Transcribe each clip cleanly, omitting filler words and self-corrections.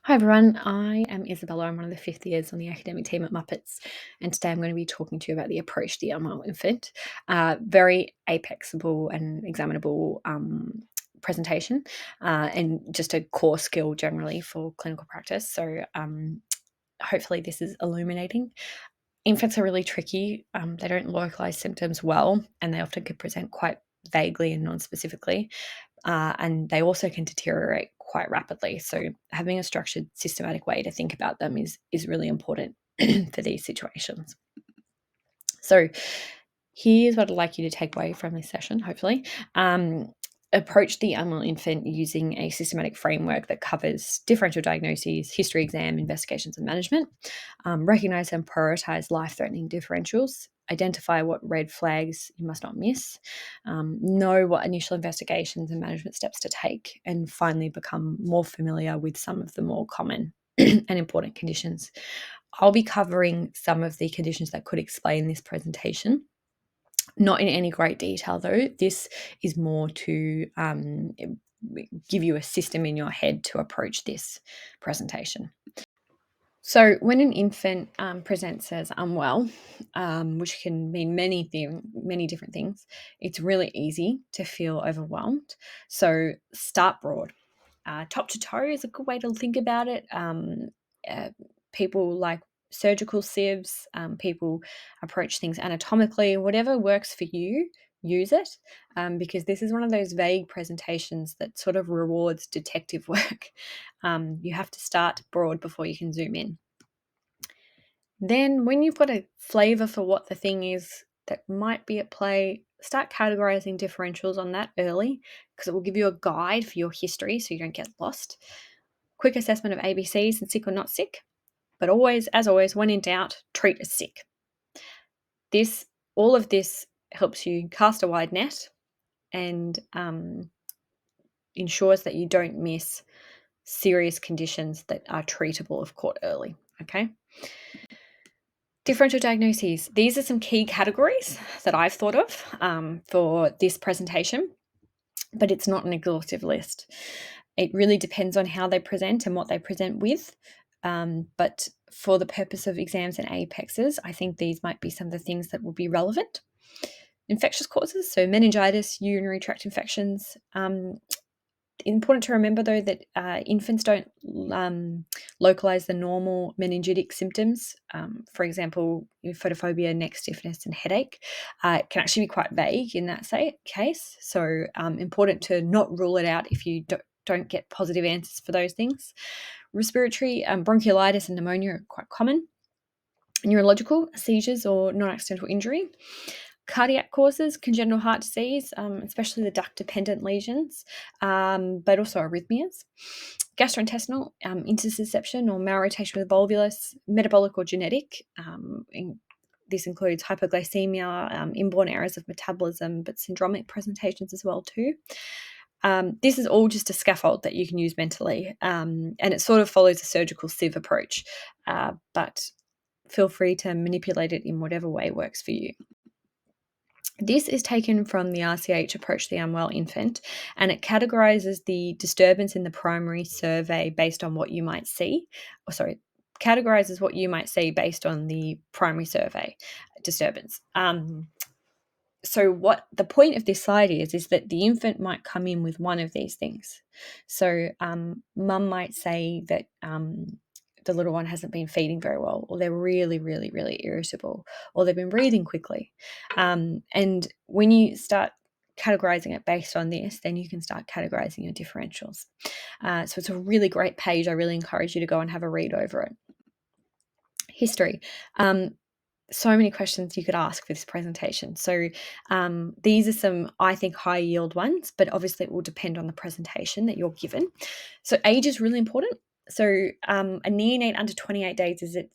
Hi everyone, I am Isabella. I'm one of the fifth years on the academic team at Muppets, and today I'm going to be talking to you about the approach to the Unwell infant. Very apexable and examinable presentation, and just a core skill generally for clinical practice. So hopefully this is illuminating. Infants are really tricky. They don't localize symptoms well, and they often can present quite vaguely and non-specifically. And they also can deteriorate quite rapidly. So having a structured, systematic way to think about them is really important for these situations. So here's what I'd like you to take away from this session, hopefully. Approach the Unwell infant using a systematic framework that covers differential diagnoses, history exam, investigations, and management. Recognize and prioritize life-threatening differentials. Identify what red flags you must not miss. Know what initial investigations and management steps to take. And finally, become more familiar with some of the more common and important conditions. I'll be covering some of the conditions that could explain this presentation. Not in any great detail, though. This is more to give you a system in your head to approach this presentation. So when an infant presents as unwell, which can mean many different things, it's really easy to feel overwhelmed. So start broad. Top to toe is a good way to think about it. People like surgical sieves, people approach things anatomically, whatever works for you, use it, because this is one of those vague presentations that sort of rewards detective work. You have to start broad before you can zoom in. Then when you've got a flavour for what the thing is that might be at play, start categorising differentials on that early, because it will give you a guide for your history so you don't get lost. Quick assessment of ABCs and sick or not sick, but always, as always, when in doubt, treat as sick. All of this helps you cast a wide net and ensures that you don't miss serious conditions that are treatable if caught early, okay? Differential diagnoses. These are some key categories that I've thought of for this presentation, but it's not an exhaustive list. It really depends on how they present and what they present with. But for the purpose of exams and apexes, I think these might be some of the things that will be relevant. Infectious causes, so meningitis, urinary tract infections. Important to remember, though, that infants don't localize the normal meningitic symptoms. For example, photophobia, neck stiffness, and headache can actually be quite vague in that case. So important to not rule it out if you don't get positive answers for those things. Respiratory, bronchiolitis and pneumonia are quite common. Neurological, seizures or non-accidental injury. Cardiac causes, congenital heart disease, especially the duct-dependent lesions, but also arrhythmias. Gastrointestinal, intussusception or malrotation with the volvulus, metabolic or genetic. This includes hypoglycemia, inborn errors of metabolism, but syndromic presentations as well too. This is all just a scaffold that you can use mentally, and it sort of follows a surgical sieve approach, but feel free to manipulate it in whatever way works for you. This is taken from the RCH approach to the unwell infant, and it categorises the disturbance in the primary survey based on what you might see. Categorises what you might see based on the primary survey disturbance. So what the point of this slide is that the infant might come in with one of these things. So mum might say that the little one hasn't been feeding very well, or they're really, really, really irritable, or they've been breathing quickly. And when you start categorizing it based on this, then you can start categorizing your differentials. So it's a really great page. I really encourage you to go and have a read over it. History. So many questions you could ask for this presentation. So these are some, I think, high yield ones, but obviously it will depend on the presentation that you're given. So age is really important. So a neonate under 28 days is at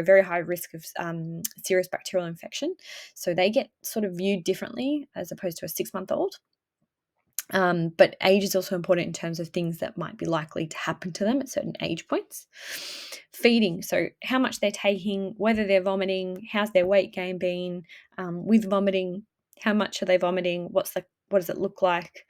very high risk of serious bacterial infection. So they get sort of viewed differently as opposed to a 6-month-old. But age is also important in terms of things that might be likely to happen to them at certain age points. Feeding, so how much they're taking, whether they're vomiting, how's their weight gain been, with vomiting, how much are they vomiting, what does it look like,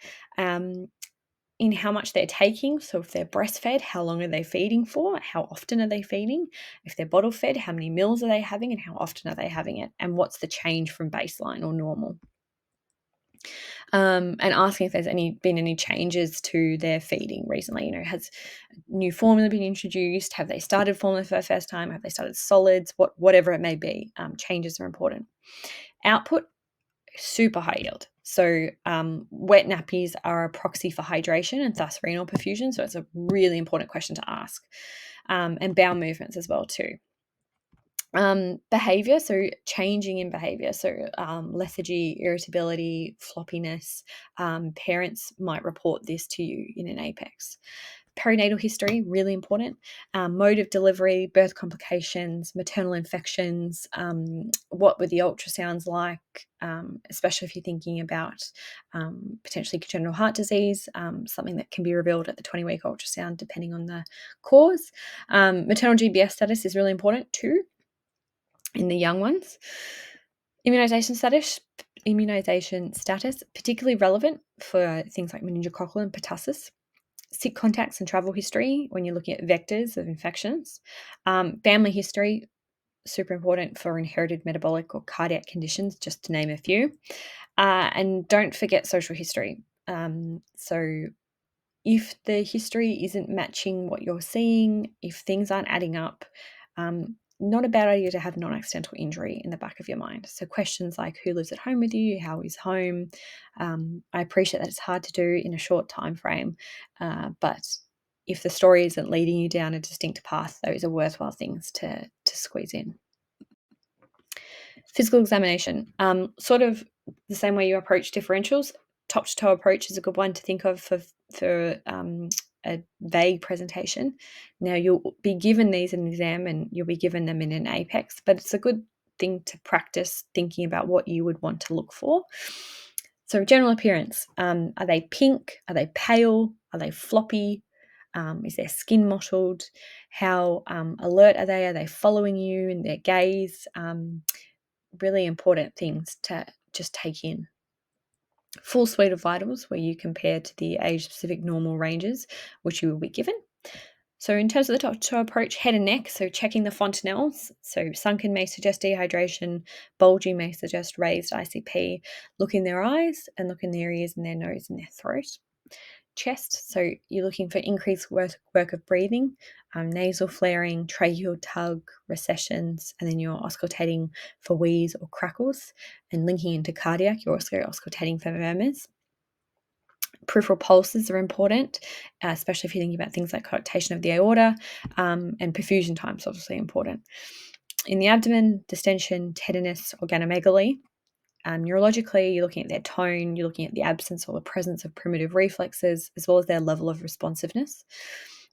in how much they're taking. So if they're breastfed, how long are they feeding for? How often are they feeding? If they're bottle fed, how many meals are they having and how often are they having it? And what's the change from baseline or normal? And asking if there's been any changes to their feeding recently. Has new formula been introduced? Have they started formula for the first time? Have they started solids? Whatever it may be, changes are important. Output, super high yield. So wet nappies are a proxy for hydration and thus renal perfusion. So it's a really important question to ask. And bowel movements as well too. Behavior, so changing in behavior, so lethargy, irritability, floppiness. Parents might report this to you in an apex. Perinatal history, really important. Mode of delivery, birth complications, maternal infections. What were the ultrasounds like, especially if you're thinking about potentially congenital heart disease, something that can be revealed at the 20-week ultrasound depending on the cause. Maternal GBS status is really important too in the young ones. Immunization status, particularly relevant for things like meningococcal and pertussis. Sick contacts and travel history when you're looking at vectors of infections. Family history, super important for inherited metabolic or cardiac conditions, just to name a few. And don't forget social history. So if the history isn't matching what you're seeing, if things aren't adding up, not a bad idea to have non-accidental injury in the back of your mind. So questions like who lives at home with you, how is home? I appreciate that it's hard to do in a short time frame, but if the story isn't leading you down a distinct path, those are worthwhile things to squeeze in. Physical examination, sort of the same way you approach differentials. Top to toe approach is a good one to think of for a vague presentation. Now you'll be given these in an exam and you'll be given them in an apex, but it's a good thing to practice thinking about what you would want to look for. So general appearance, are they pink? Are they pale? Are they floppy? Is their skin mottled? How alert are they? Are they following you in their gaze? Really important things to just take in. Full suite of vitals where you compare to the age-specific normal ranges, which you will be given. So in terms of the top-to-toe approach, head and neck, so checking the fontanelles. So sunken may suggest dehydration, bulging may suggest raised ICP. Look in their eyes and look in their ears and their nose and their throat. Chest, so you're looking for increased work of breathing, nasal flaring, tracheal tug, recessions, and then you're auscultating for wheeze or crackles, and linking into cardiac, you're also auscultating for murmurs. Peripheral pulses are important, especially if you're thinking about things like coarctation of the aorta, and perfusion time is obviously important. In the abdomen, distension, tenderness, organomegaly. Neurologically, you're looking at their tone, you're looking at the absence or the presence of primitive reflexes, as well as their level of responsiveness,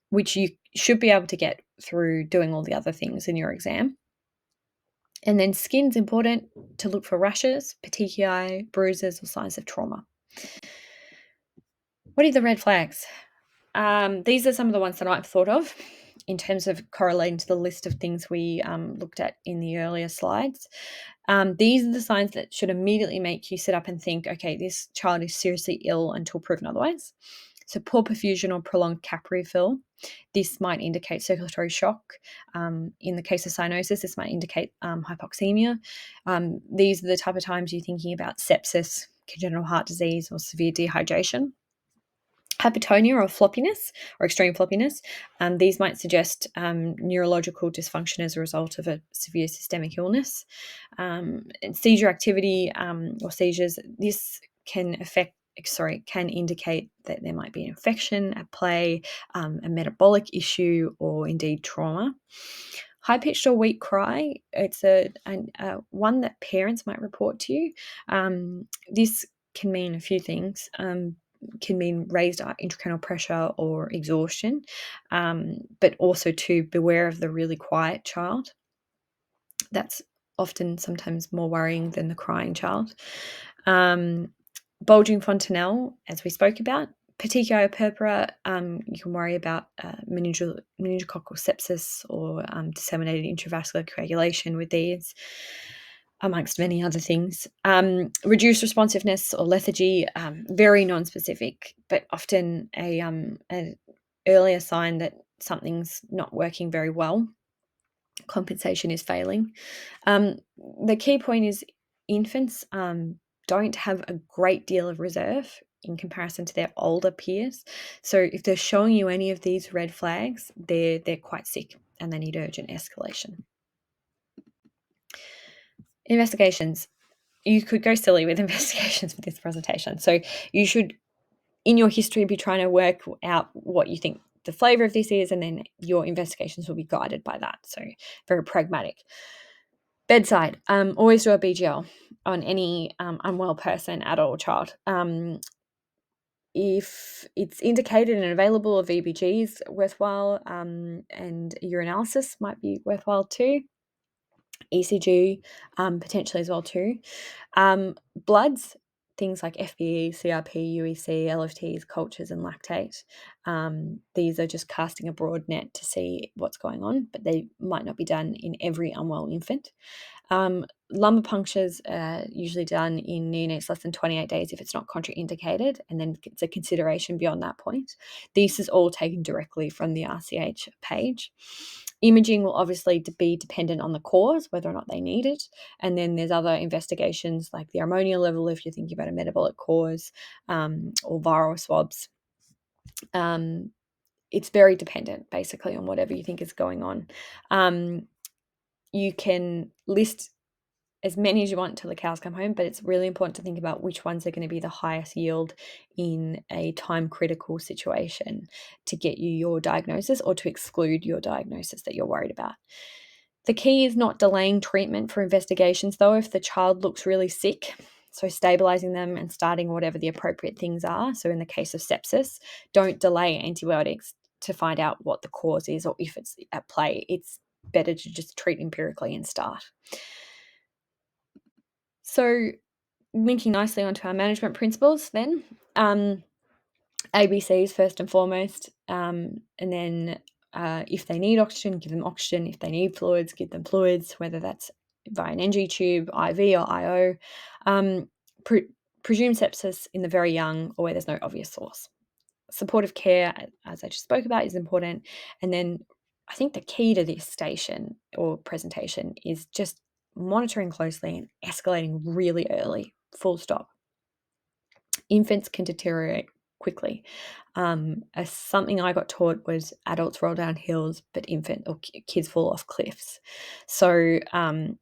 which you should be able to get through doing all the other things in your exam. And then skin's important to look for rashes, petechiae, bruises, or signs of trauma. What are the red flags? These are some of the ones that I've thought of in terms of correlating to the list of things we looked at in the earlier slides. These are the signs that should immediately make you sit up and think, okay, this child is seriously ill until proven otherwise. So poor perfusion or prolonged cap refill. This might indicate circulatory shock. In the case of cyanosis, this might indicate hypoxemia. These are the type of times you're thinking about sepsis, congenital heart disease, or severe dehydration. Hypotonia or floppiness or extreme floppiness. These might suggest neurological dysfunction as a result of a severe systemic illness. Seizure activity or seizures, this can indicate that there might be an infection at play, a metabolic issue, or indeed trauma. High-pitched or weak cry, it's one that parents might report to you. This can mean a few things. Can mean raised intracranial pressure or exhaustion, but also to beware of the really quiet child. That's often sometimes more worrying than the crying child. Bulging fontanelle, as we spoke about. Petechiae or purpura, you can worry about meningococcal sepsis or disseminated intravascular coagulation with these. amongst many other things. Reduced responsiveness or lethargy, very non-specific, but often an earlier sign that something's not working very well. Compensation is failing. The key point is infants don't have a great deal of reserve in comparison to their older peers. So if they're showing you any of these red flags, they're quite sick and they need urgent escalation. Investigations. You could go silly with investigations with this presentation. So you should, in your history, be trying to work out what you think the flavour of this is, and then your investigations will be guided by that. So very pragmatic. Bedside, always do a BGL on any unwell person, adult or child. If it's indicated and available, a VBG is worthwhile, and urinalysis might be worthwhile too. ECG potentially as well too. Bloods, things like FBE, CRP, UEC, LFTs, cultures, and lactate. These are just casting a broad net to see what's going on, but they might not be done in every unwell infant. Lumbar punctures are usually done in neonates less than 28 days if it's not contraindicated, and then it's a consideration beyond that point. This is all taken directly from the RCH page. Imaging will obviously be dependent on the cause, whether or not they need it. And then there's other investigations like the ammonia level if you're thinking about a metabolic cause, or viral swabs. It's very dependent basically on whatever you think is going on. You can list as many as you want until the cows come home, but it's really important to think about which ones are going to be the highest yield in a time critical situation to get you your diagnosis or to exclude your diagnosis that you're worried about. The key is not delaying treatment for investigations though if the child looks really sick. So stabilizing them and starting whatever the appropriate things are. So in the case of sepsis, don't delay antibiotics to find out what the cause is or if it's at play. It's better to just treat empirically and start. So linking nicely onto our management principles then, ABCs first and foremost, and then if they need oxygen, give them oxygen. If they need fluids, give them fluids, whether that's via an NG tube, IV or IO. Presume sepsis in the very young or where there's no obvious source. Supportive care, as I just spoke about, is important. And then I think the key to this station or presentation is just monitoring closely and escalating really early, full stop. Infants can deteriorate quickly. Something I got taught was adults roll down hills, but kids fall off cliffs. So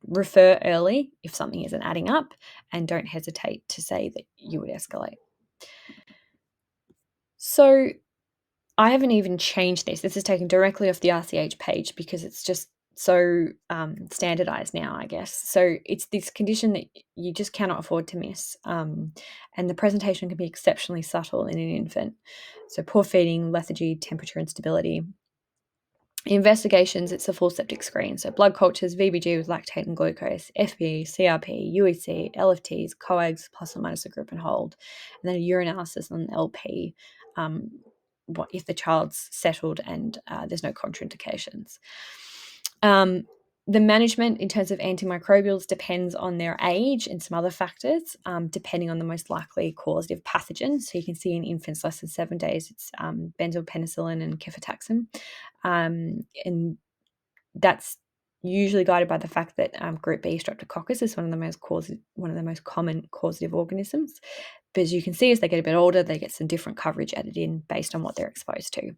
refer early if something isn't adding up, and don't hesitate to say that you would escalate. So I haven't even changed this. This is taken directly off the RCH page because it's just so standardized now, I guess. So it's this condition that you just cannot afford to miss. And the presentation can be exceptionally subtle in an infant. So poor feeding, lethargy, temperature instability. Investigations, it's a full septic screen. So blood cultures, VBG with lactate and glucose, FB, CRP, UEC, LFTs, coags, plus or minus a group and hold. And then a urinalysis on LP. What if the child's settled and there's no contraindications. The management in terms of antimicrobials depends on their age and some other factors, depending on the most likely causative pathogen. So you can see in infants less than 7 days, it's benzopenicillin and cefotaxime. And that's usually guided by the fact that group B streptococcus is one of the most common causative organisms. But as you can see, as they get a bit older, they get some different coverage added in based on what they're exposed to.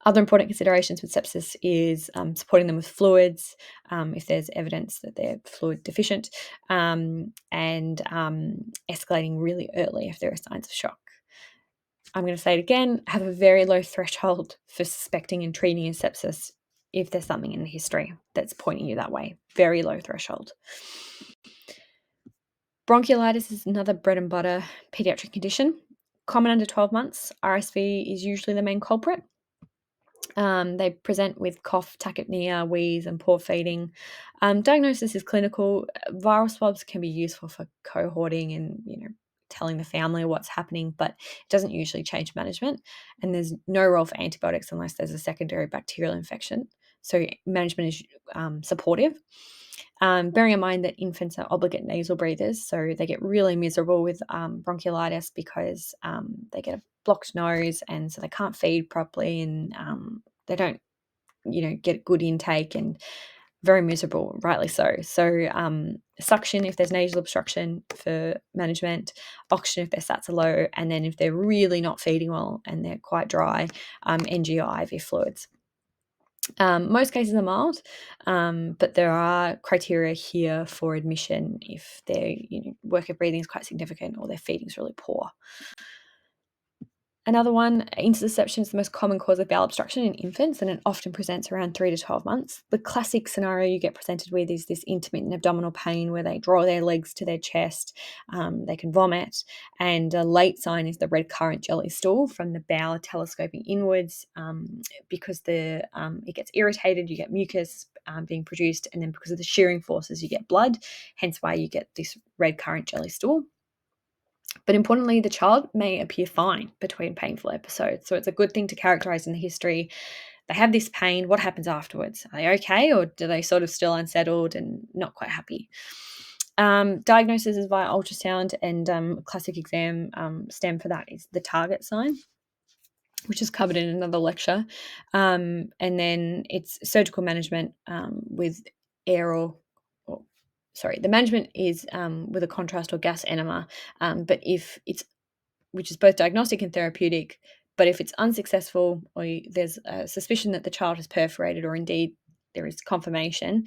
Other important considerations with sepsis is supporting them with fluids if there's evidence that they're fluid deficient, and escalating really early if there are signs of shock. I'm going to say it again, have a very low threshold for suspecting and treating a sepsis if there's something in the history that's pointing you that way. Very low threshold. Bronchiolitis is another bread and butter pediatric condition. Common under 12 months. RSV is usually the main culprit. They present with cough, tachypnea, wheeze, and poor feeding. Diagnosis is clinical. Viral swabs can be useful for cohorting and telling the family what's happening, but it doesn't usually change management. And there's no role for antibiotics unless there's a secondary bacterial infection. So management is supportive. Bearing in mind that infants are obligate nasal breathers, so they get really miserable with bronchiolitis because they get a blocked nose, and so they can't feed properly, and they don't, get good intake, and very miserable, rightly so. So suction if there's nasal obstruction for management, oxygen if their SATs are low, and then if they're really not feeding well and they're quite dry, NG or IV fluids. Most cases are mild, but there are criteria here for admission if their work of breathing is quite significant or their feeding is really poor. Another one, intussusception is the most common cause of bowel obstruction in infants, and it often presents around 3 to 12 months. The classic scenario you get presented with is this intermittent abdominal pain where they draw their legs to their chest, they can vomit, and a late sign is the red currant jelly stool from the bowel telescoping inwards, because it gets irritated, you get mucus being produced, and then because of the shearing forces you get blood, hence why you get this red currant jelly stool. But importantly, the child may appear fine between painful episodes. So it's a good thing to characterize in the history. They have this pain. What happens afterwards? Are they okay, or do they sort of still unsettled and not quite happy? Diagnosis is via ultrasound, and classic exam stem for that is the target sign, which is covered in another lecture. And then it's surgical management with the management is with a contrast or gas enema, but if it's, which is both diagnostic and therapeutic, but if it's unsuccessful or there's a suspicion that the child has perforated, or indeed there is confirmation,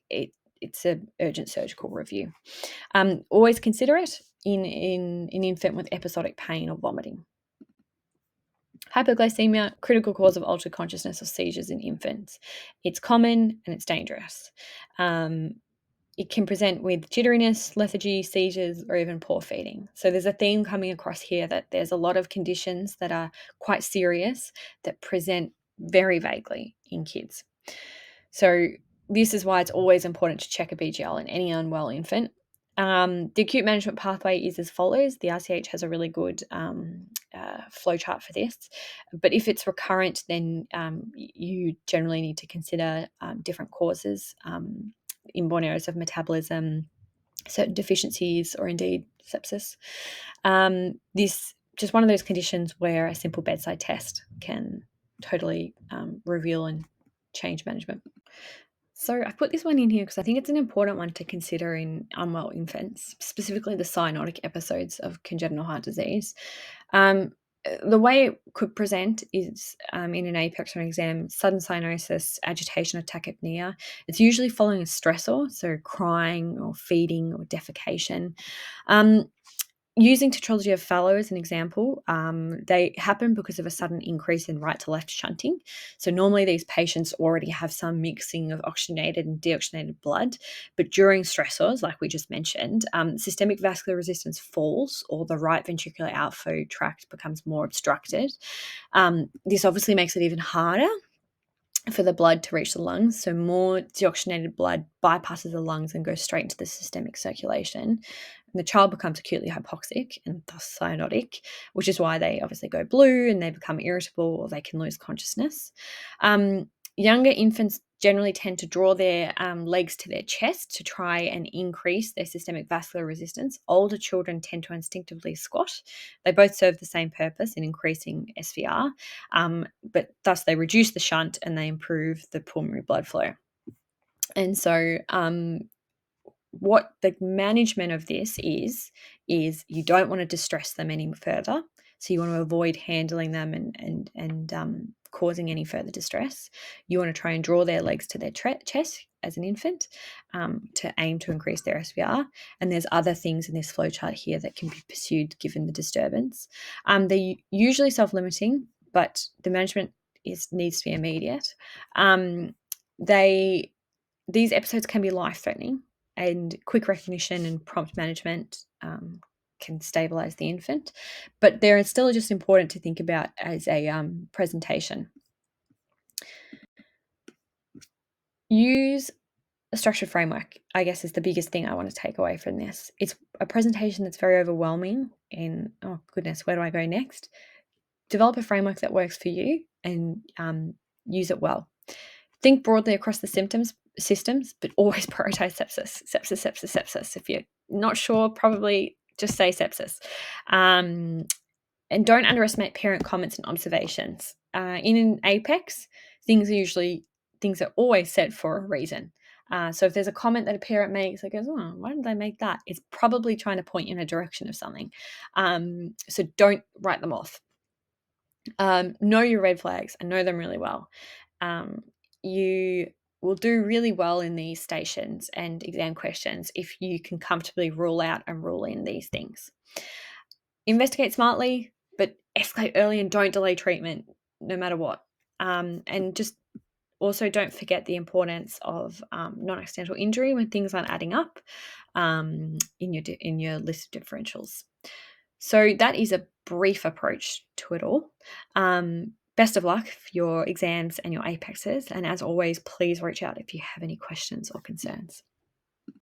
it's an urgent surgical review. Always consider it in an infant with episodic pain or vomiting. Hypoglycemia, critical cause of altered consciousness or seizures in infants. It's common and it's dangerous. It can present with jitteriness, lethargy, seizures, or even poor feeding. So there's a theme coming across here that there's a lot of conditions that are quite serious that present very vaguely in kids. So this is why it's always important to check a BGL in any unwell infant. The acute management pathway is as follows. The RCH has a really good flow chart for this. But if it's recurrent, then you generally need to consider different causes, inborn errors of metabolism, certain deficiencies, or indeed sepsis. This just one of those conditions where a simple bedside test can totally reveal and change management. So I put this one in here because I think it's an important one to consider in unwell infants, specifically the cyanotic episodes of congenital heart disease. The way it could present is in an apex or an exam, sudden cyanosis, agitation, or tachypnea. It's usually following a stressor, so crying or feeding or defecation. Using tetralogy of Fallot as an example, they happen because of a sudden increase in right to left shunting. So normally these patients already have some mixing of oxygenated and deoxygenated blood, but during stressors, like we just mentioned, systemic vascular resistance falls, or the right ventricular outflow tract becomes more obstructed. This obviously makes it even harder for the blood to reach the lungs. So more deoxygenated blood bypasses the lungs and goes straight into the systemic circulation. And the child becomes acutely hypoxic and thus cyanotic, which is why they obviously go blue and they become irritable, or they can lose consciousness. Younger infants generally tend to draw their legs to their chest to try and increase their systemic vascular resistance. Older children tend to instinctively squat. They both serve the same purpose in increasing SVR, but thus they reduce the shunt and they improve the pulmonary blood flow. And so what the management of this is you don't want to distress them any further. So you want to avoid handling them and causing any further distress. You want to try and draw their legs to their chest as an infant to aim to increase their SVR. And there's other things in this flowchart here that can be pursued given the disturbance. They're usually self-limiting, but the management needs to be immediate. These episodes can be life-threatening, and quick recognition and prompt management can stabilize the infant, but they're still just important to think about as a presentation. Use a structured framework, I guess, is the biggest thing I want to take away from this. It's a presentation that's very overwhelming and, oh goodness, where do I go next? Develop a framework that works for you and use it well. Think broadly across the symptoms systems, but always prioritize sepsis. If you're not sure, probably just say sepsis. And don't underestimate parent comments and observations. In an apex, things are always said for a reason. So if there's a comment that a parent makes that goes, oh, why did they make that? It's probably trying to point you in a direction of something. So don't write them off. Know your red flags and know them really well. You will do really well in these stations and exam questions if you can comfortably rule out and rule in these things. Investigate smartly, but escalate early and don't delay treatment no matter what. And just also don't forget the importance of non-accidental injury when things aren't adding up in your list of differentials. So that is a brief approach to it all. Best of luck for your exams and your apexes. And as always, please reach out if you have any questions or concerns.